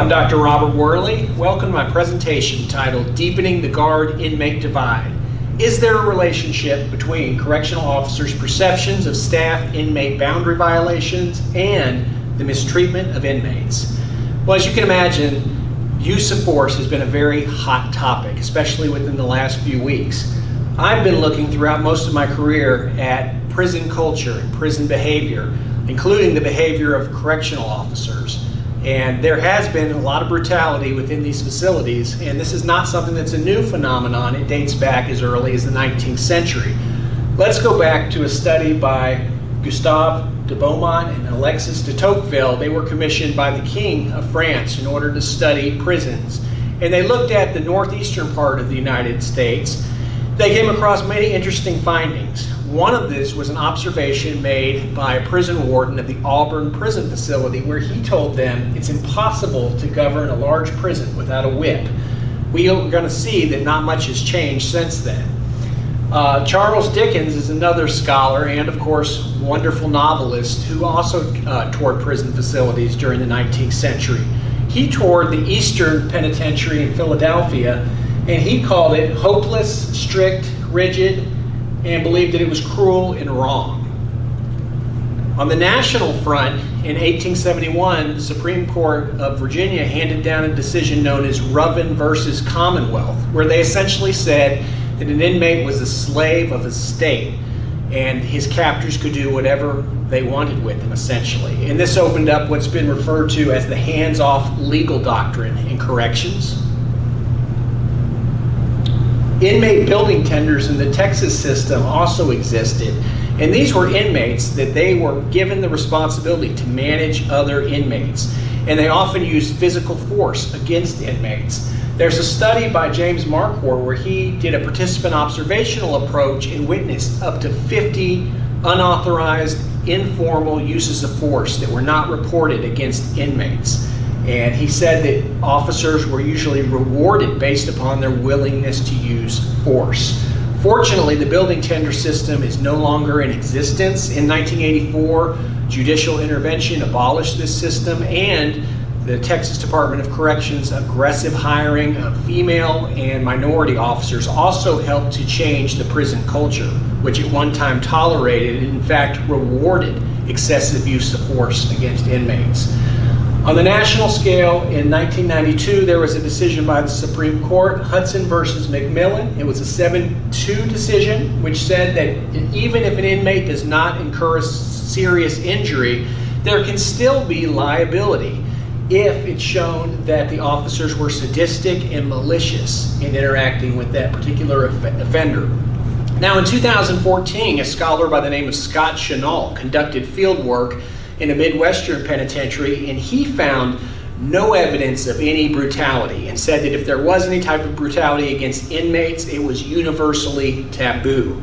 I'm Dr. Robert Worley. Welcome to my presentation titled Deepening the Guard-Inmate Divide. Is there a relationship between correctional officers' perceptions of staff-inmate boundary violations and the mistreatment of inmates? Well, as you can imagine, use of force has been a very hot topic, especially within the last few weeks. I've been looking throughout most of my career at prison culture and prison behavior, including the behavior of correctional officers. And there has been a lot of brutality within these facilities, and this is not something that's a new phenomenon. It dates back as early as the 19th century. Let's go back to a study by Gustave de Beaumont and Alexis de Tocqueville. They were commissioned by the King of France in order to study prisons. And they looked at the northeastern part of the United States. They came across many interesting findings. One of this was an observation made by a prison warden of the Auburn prison facility, where he told them it's impossible to govern a large prison without a whip. We are going to see that not much has changed since then. Charles Dickens is another scholar and, of course, wonderful novelist who also toured prison facilities during the 19th century. He toured the Eastern Penitentiary in Philadelphia, and he called it hopeless, strict, rigid, and believed that it was cruel and wrong. On the national front, in 1871, the Supreme Court of Virginia handed down a decision known as Ruffin versus Commonwealth, where they essentially said that an inmate was a slave of his state, and his captors could do whatever they wanted with him, essentially. And this opened up what's been referred to as the hands-off legal doctrine in corrections. Inmate building tenders in the Texas system also existed, and these were inmates that they were given the responsibility to manage other inmates, and they often used physical force against inmates. There's a study by James Marquardt where he did a participant observational approach and witnessed up to 50 unauthorized, informal uses of force that were not reported against inmates. And he said that officers were usually rewarded based upon their willingness to use force. Fortunately, the building tender system is no longer in existence. In 1984, judicial intervention abolished this system, and the Texas Department of Corrections' aggressive hiring of female and minority officers also helped to change the prison culture, which at one time tolerated and in fact rewarded excessive use of force against inmates. On the national scale, in 1992, there was a decision by the Supreme Court, Hudson versus McMillan. It was a 7-2 decision, which said that even if an inmate does not incur a serious injury, there can still be liability if it's shown that the officers were sadistic and malicious in interacting with that particular offender. Now, in 2014, a scholar by the name of Scott Chenault conducted field work in a Midwestern penitentiary, and he found no evidence of any brutality and said that if there was any type of brutality against inmates, it was universally taboo.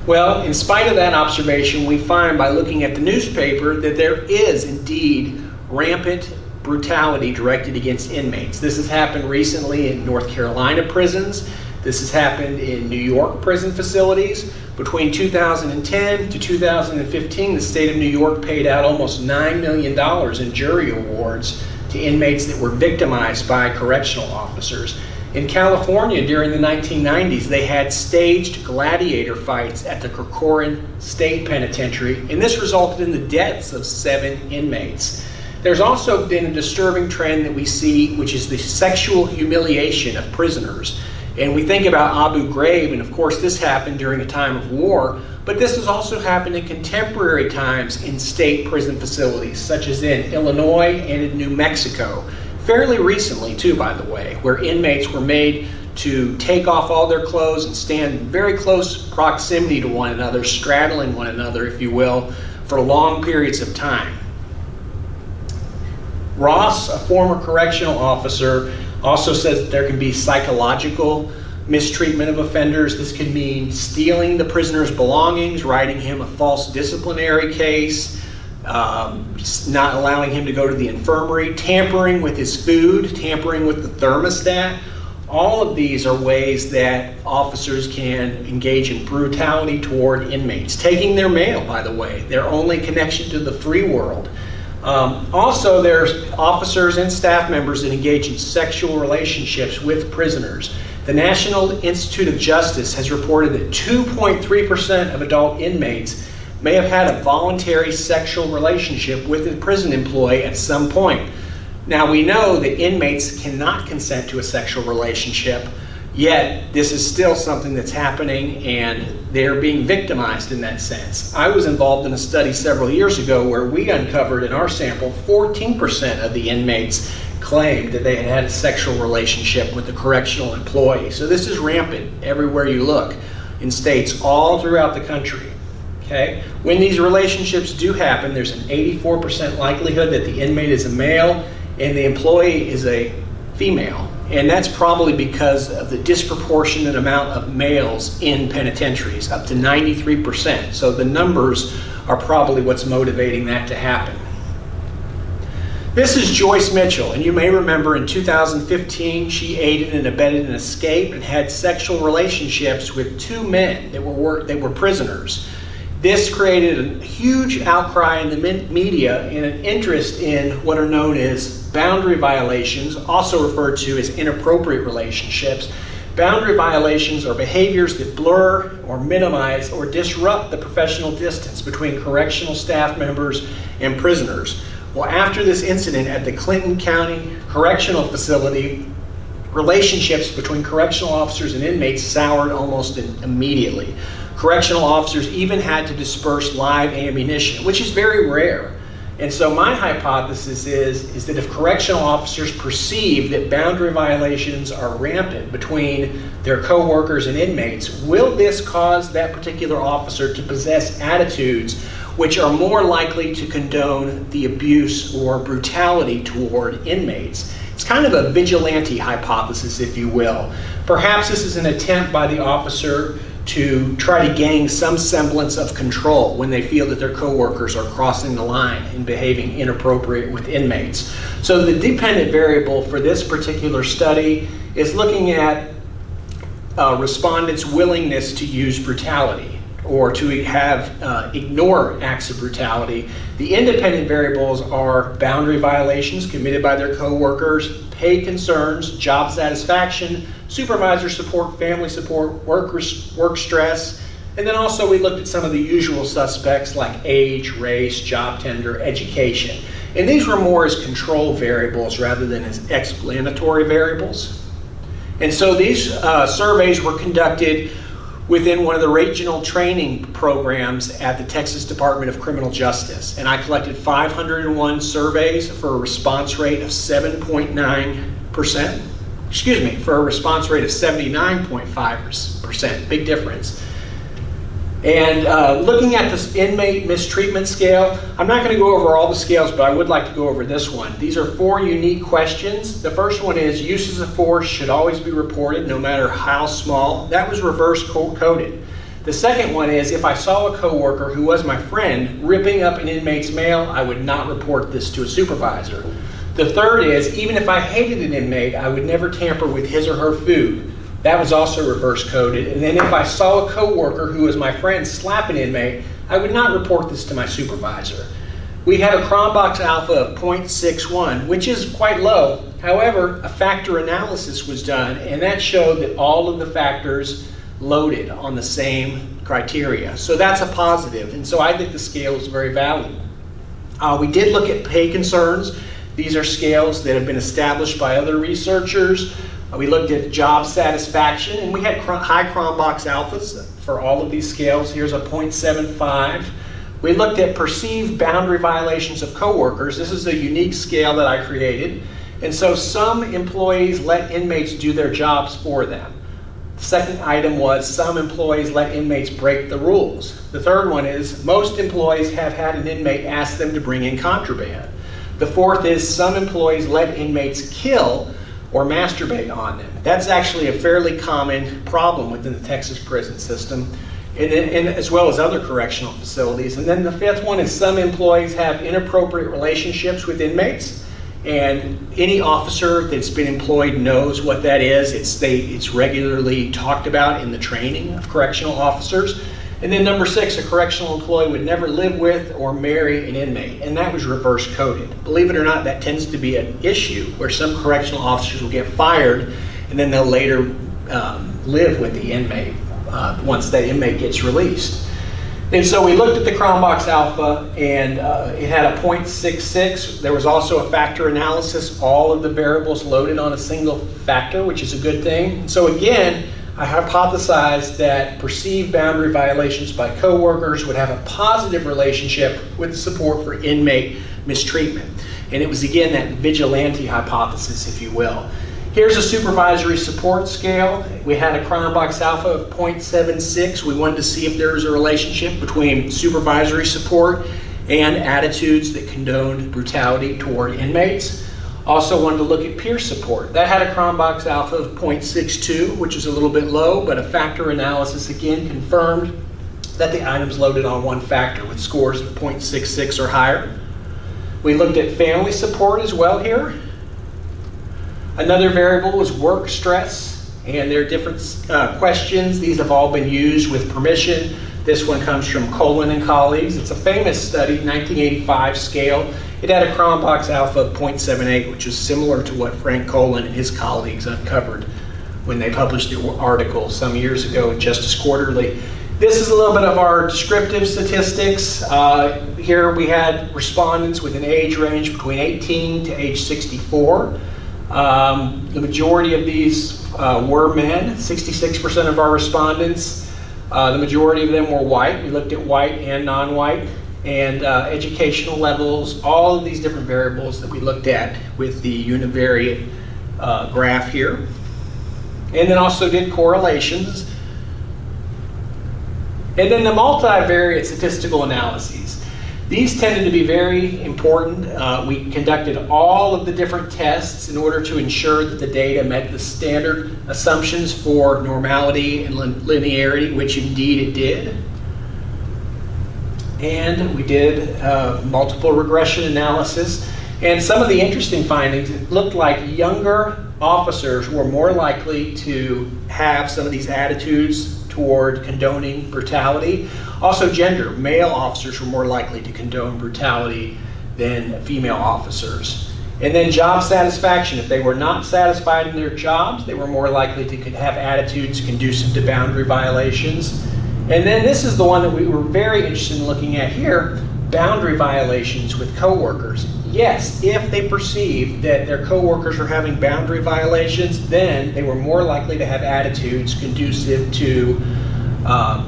Well, in spite of that observation, we find by looking at the newspaper that there is indeed rampant brutality directed against inmates. This has happened recently in North Carolina prisons. This has happened in New York prison facilities. Between 2010 to 2015, the state of New York paid out almost $9 million in jury awards to inmates that were victimized by correctional officers. In California, during the 1990s, they had staged gladiator fights at the Corcoran State Penitentiary, and this resulted in the deaths of 7 inmates. There's also been a disturbing trend that we see, which is the sexual humiliation of prisoners. And we think about Abu Ghraib, and of course this happened during a time of war, but this has also happened in contemporary times in state prison facilities, such as in Illinois and in New Mexico. Fairly recently too, by the way, where inmates were made to take off all their clothes and stand in very close proximity to one another, straddling one another, if you will, for long periods of time. Ross, a former correctional officer, also says that there can be psychological mistreatment of offenders. This can mean stealing the prisoner's belongings, writing him a false disciplinary case, not allowing him to go to the infirmary, tampering with his food, tampering with the thermostat. All of these are ways that officers can engage in brutality toward inmates. Taking their mail, by the way, their only connection to the free world. Also, there's officers and staff members that engage in sexual relationships with prisoners. The National Institute of Justice has reported that 2.3% of adult inmates may have had a voluntary sexual relationship with a prison employee at some point. Now, we know that inmates cannot consent to a sexual relationship, yet this is still something that's happening and they're being victimized in that sense. I was involved in a study several years ago where we uncovered in our sample 14% of the inmates claimed that they had had a sexual relationship with a correctional employee. So this is rampant everywhere you look in states all throughout the country. Okay? When these relationships do happen, there's an 84% likelihood that the inmate is a male and the employee is a female. And that's probably because of the disproportionate amount of males in penitentiaries, up to 93%. So the numbers are probably what's motivating that to happen. This is Joyce Mitchell, and you may remember in 2015 she aided and abetted an escape and had sexual relationships with two men that were prisoners. This created a huge outcry in the media and an interest in what are known as boundary violations, also referred to as inappropriate relationships. Boundary violations are behaviors that blur or minimize or disrupt the professional distance between correctional staff members and prisoners. Well, after this incident at the Clinton County Correctional Facility, relationships between correctional officers and inmates soured almost immediately. Correctional officers even had to disperse live ammunition, which is very rare. And so my hypothesis is that if correctional officers perceive that boundary violations are rampant between their coworkers and inmates, will this cause that particular officer to possess attitudes which are more likely to condone the abuse or brutality toward inmates? It's kind of a vigilante hypothesis, if you will. Perhaps this is an attempt by the officer to try to gain some semblance of control when they feel that their coworkers are crossing the line and behaving inappropriate with inmates. So the dependent variable for this particular study is looking at respondents' willingness to use brutality or to ignore acts of brutality. The independent variables are boundary violations committed by their coworkers, pay concerns, job satisfaction, supervisor support, family support, work stress, and then also we looked at some of the usual suspects like age, race, job tenure, education. And these were more as control variables rather than as explanatory variables. And so these surveys were conducted within one of the regional training programs at the Texas Department of Criminal Justice. And I collected 501 surveys for a response rate of 7.9%. Excuse me, for a response rate of 79.5%, big difference. And looking at this inmate mistreatment scale, I'm not going to go over all the scales, but I would like to go over this one. These are 4 unique questions. The first one is uses of force should always be reported, no matter how small. That was reverse coded. The second one is if I saw a coworker who was my friend ripping up an inmate's mail, I would not report this to a supervisor. The third is even if I hated an inmate, I would never tamper with his or her food. That was also reverse coded. And then if I saw a coworker who was my friend slap an inmate, I would not report this to my supervisor. We had a Cronbach's alpha of 0.61, which is quite low. However, a factor analysis was done, and that showed that all of the factors loaded on the same criteria. So that's a positive, and so I think the scale is very valuable. We did look at pay concerns. These are scales that have been established by other researchers. We looked at job satisfaction, and we had high Cronbach's alphas for all of these scales. Here's a 0.75. We looked at perceived boundary violations of coworkers. This is a unique scale that I created. And so some employees let inmates do their jobs for them. The second item was some employees let inmates break the rules. The third one is most employees have had an inmate ask them to bring in contraband. The fourth is some employees let inmates kill or masturbate on them. That's actually a fairly common problem within the Texas prison system, and as well as other correctional facilities. And then the fifth one is some employees have inappropriate relationships with inmates, and any officer that's been employed knows what that is. It's regularly talked about in the training of correctional officers. And then number 6, a correctional employee would never live with or marry an inmate, and that was reverse coded. Believe it or not, that tends to be an issue where some correctional officers will get fired and then they'll later live with the inmate once that inmate gets released. And so we looked at the Cronbach's Alpha, and it had a 0.66. There was also a factor analysis, all of the variables loaded on a single factor, which is a good thing. So again, I hypothesized that perceived boundary violations by coworkers would have a positive relationship with support for inmate mistreatment. And it was, again, that vigilante hypothesis, if you will. Here's a supervisory support scale. We had a Cronbach's Alpha of 0.76. We wanted to see if there was a relationship between supervisory support and attitudes that condoned brutality toward inmates. Also wanted to look at peer support. That had a Cronbach's Alpha of 0.62, which is a little bit low, but a factor analysis again confirmed that the items loaded on one factor with scores of 0.66 or higher. We looked at family support as well here. Another variable was work stress, and there are different questions. These have all been used with permission. This one comes from Colin and colleagues. It's a famous study, 1985 scale. It had a Cronbach's Alpha of 0.78, which is similar to what Frank Colin and his colleagues uncovered when they published the article some years ago in Justice Quarterly. This is a little bit of our descriptive statistics. Here we had respondents with an age range between 18 to age 64. The majority of these were men, 66% of our respondents. The majority of them were white. We looked at white and non-white. And educational levels, all of these different variables that we looked at with the univariate graph here. And then also did correlations. And then the multivariate statistical analyses. These tended to be very important. We conducted all of the different tests in order to ensure that the data met the standard assumptions for normality and linearity, which indeed it did. And we did multiple regression analysis. And some of the interesting findings, it looked like younger officers were more likely to have some of these attitudes toward condoning brutality. Also gender, male officers were more likely to condone brutality than female officers. And then job satisfaction, if they were not satisfied in their jobs, they were more likely to have attitudes conducive to boundary violations. And then this is the one that we were very interested in looking at here, boundary violations with coworkers. Yes, if they perceived that their coworkers were having boundary violations, then they were more likely to have attitudes conducive to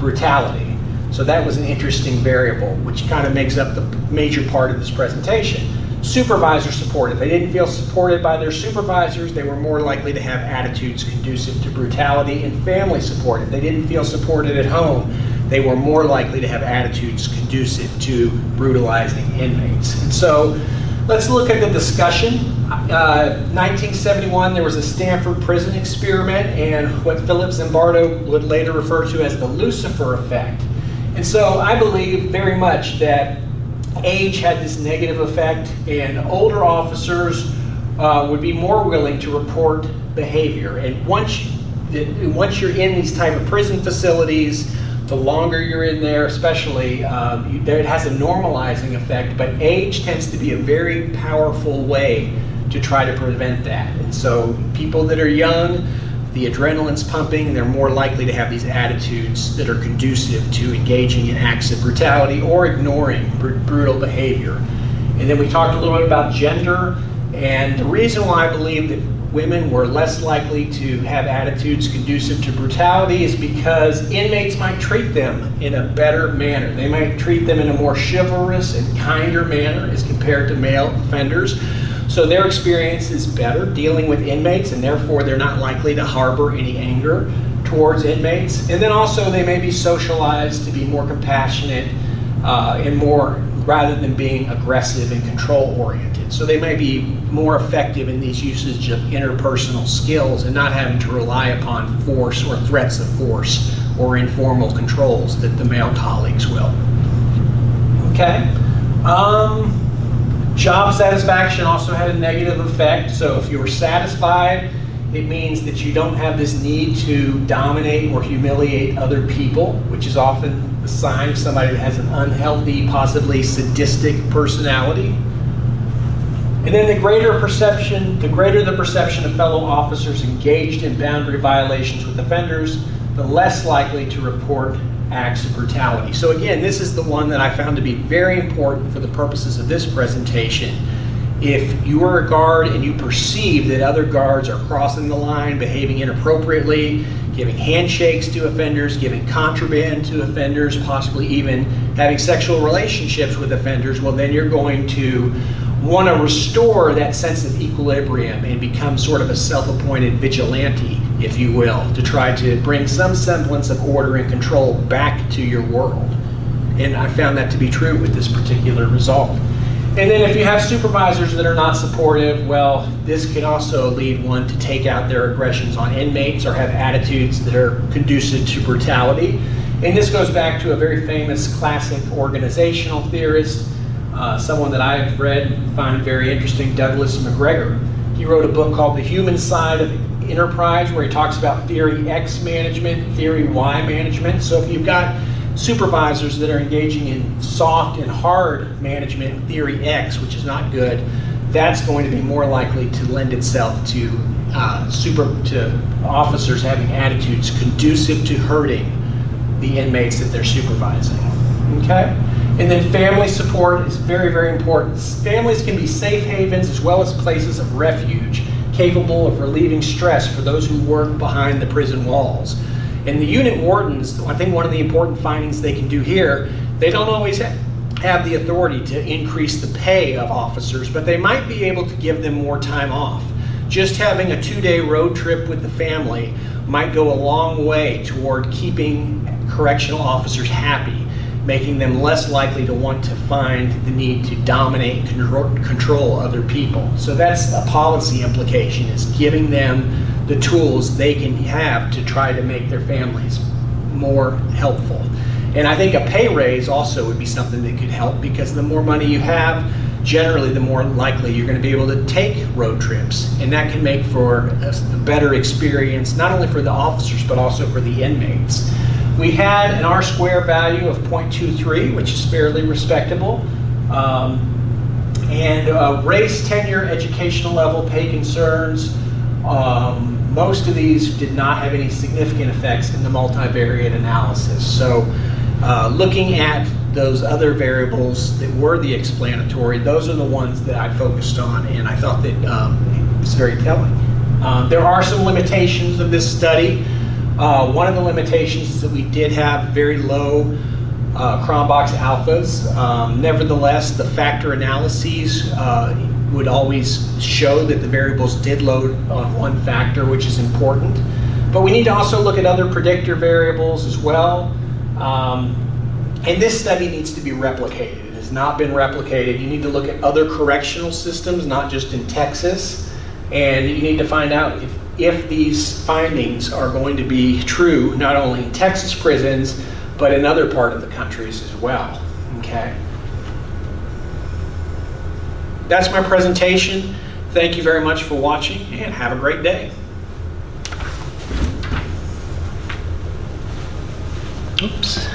brutality. So that was an interesting variable, which kind of makes up the major part of this presentation. Supervisor support. If they didn't feel supported by their supervisors, they were more likely to have attitudes conducive to brutality. And family support. If they didn't feel supported at home, they were more likely to have attitudes conducive to brutalizing inmates. And so let's look at the discussion. 1971, there was a Stanford prison experiment and what Philip Zimbardo would later refer to as the Lucifer effect. And so I believe very much that age had this negative effect, and older officers would be more willing to report behavior. And once you're in these type of prison facilities, the longer you're in there, especially, it has a normalizing effect, but age tends to be a very powerful way to try to prevent that. And so people that are young, the adrenaline's pumping, they're more likely to have these attitudes that are conducive to engaging in acts of brutality or ignoring brutal behavior. And then we talked a little bit about gender, and the reason why I believe that women were less likely to have attitudes conducive to brutality is because inmates might treat them in a better manner. They might treat them in a more chivalrous and kinder manner as compared to male offenders. So their experience is better dealing with inmates, and therefore they're not likely to harbor any anger towards inmates. And then also they may be socialized to be more compassionate and more, rather than being aggressive and control-oriented. So they may be more effective in these usage of interpersonal skills and not having to rely upon force or threats of force or informal controls that the male colleagues will. Okay. Job satisfaction also had a negative effect. So if you were satisfied it means that you don't have this need to dominate or humiliate other people, which is often a sign of somebody that has an unhealthy, possibly sadistic personality. And then the greater the perception of fellow officers engaged in boundary violations with offenders, the less likely to report acts of brutality. So again, this is the one that I found to be very important for the purposes of this presentation. If you are a guard and you perceive that other guards are crossing the line, behaving inappropriately, giving handshakes to offenders, giving contraband to offenders, possibly even having sexual relationships with offenders, well, then you're going to want to restore that sense of equilibrium and become sort of a self-appointed vigilante, if you will, to try to bring some semblance of order and control back to your world. And I found that to be true with this particular result. And then if you have supervisors that are not supportive, well, this can also lead one to take out their aggressions on inmates or have attitudes that are conducive to brutality. And this goes back to a very famous classic organizational theorist, someone that I've read and find very interesting, Douglas McGregor. He wrote a book called The Human Side of Enterprise, where he talks about theory X management, theory Y management. So if you've got supervisors that are engaging in soft and hard management, theory X, which is not good, that's going to be more likely to lend itself to officers having attitudes conducive to hurting the inmates that they're supervising. Okay? And then family support is very, very important. Families can be safe havens as well as places of refuge, capable of relieving stress for those who work behind the prison walls. And the unit wardens, I think one of the important findings they can do here, they don't always have the authority to increase the pay of officers, but they might be able to give them more time off. Just having a 2-day road trip with the family might go a long way toward keeping correctional officers happy, making them less likely to want to find the need to dominate and control other people. So that's a policy implication, is giving them the tools they can have to try to make their families more helpful. And I think a pay raise also would be something that could help, because the more money you have, generally the more likely you're going to be able to take road trips. And that can make for a better experience, not only for the officers, but also for the inmates. We had an R-square value of 0.23, which is fairly respectable. Race, tenure, educational level, pay concerns, most of these did not have any significant effects in the multivariate analysis. So looking at those other variables that were the explanatory, those are the ones that I focused on, and I thought that it was very telling. There are some limitations of this study. One of the limitations is that we did have very low Cronbach's alphas. Nevertheless, the factor analyses would always show that the variables did load on one factor, which is important. But we need to also look at other predictor variables as well. And this study needs to be replicated. It has not been replicated. You need to look at other correctional systems, not just in Texas. And you need to find out if these findings are going to be true, not only in Texas prisons, but in other parts of the countries as well. Okay? That's my presentation. Thank you very much for watching, and have a great day. Oops.